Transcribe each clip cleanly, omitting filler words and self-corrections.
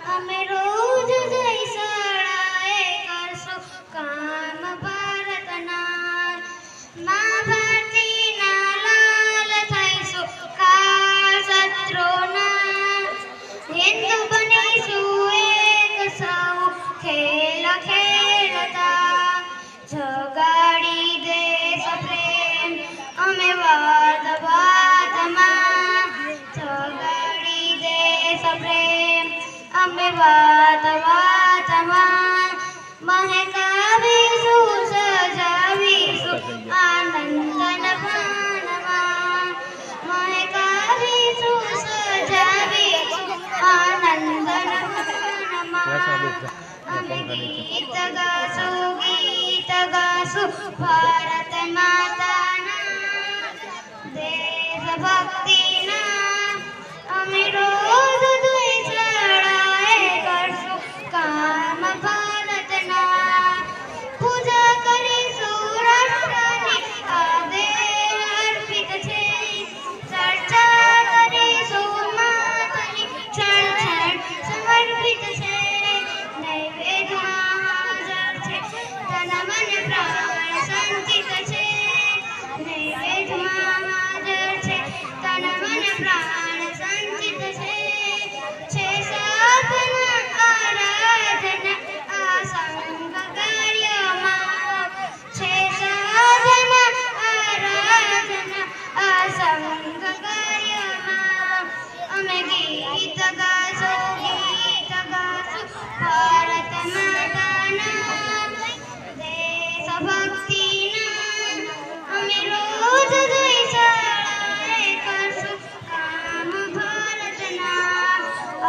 અમે રોજ જઈ શાળાએ કરશું કામ ભારતના મા ભારતીના લાલ થઈશું કાળ શત્રુના હિન્દુ બનીશું એક સૌ ખેલ ખેલતા જગાડી દેશ પ્રેમ અમે વાત વાતમાં જગાડી દેશ પ્રેમ અમે વાત વાતમાં મહેકાવીશું સજાવીશું આનંદન ભાનમાં મહેકાવીશું સજાવીશું આનંદન ભાનમાં ગીત ગાશું ભારત માતાના દેશભક્તિના અમે રોજ જઈ શાળાએ કરશું કામ ભારતના પૂજા કરીશું રાષ્ટ્રની આ દેહ અર્પિત છે ચર્ચા કરીશું માતાની ક્ષણ ક્ષણ સમર્પિત છે નૈવેદ્યમાં હાજર છે તન મન પ્રાણ સંચિત છે નૈવેદ્યમાં હાજર છે તન મન પ્રાણ સંચિત છે સાધના આરાધના આ સંગ કાર્યમાં છે સાધના આરાધના આ સંગ કાર્યમાં અમે ગીત ગાશું ભારત માતાના દેશભક્તિના અમે રોજ જઈ શાળાએ કરશું કામ ભારતના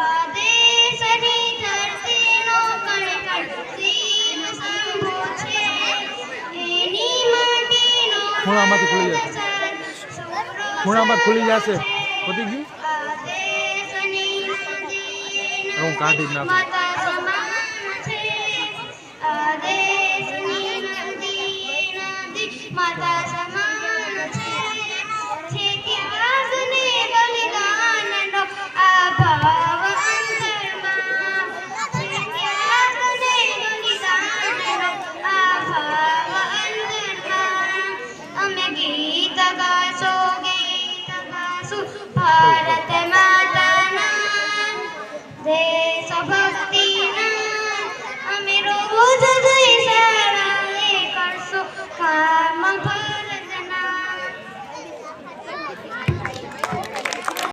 આ દેશની ધરતીનો કણ કણ શ્રીમ શંભુ છે એની માટીનો ખૂણામાંથી ખુલી જશે ખૂણામાં ખુલી જશે પતી ગયું આ દેશની હું કાઢી જ નાખું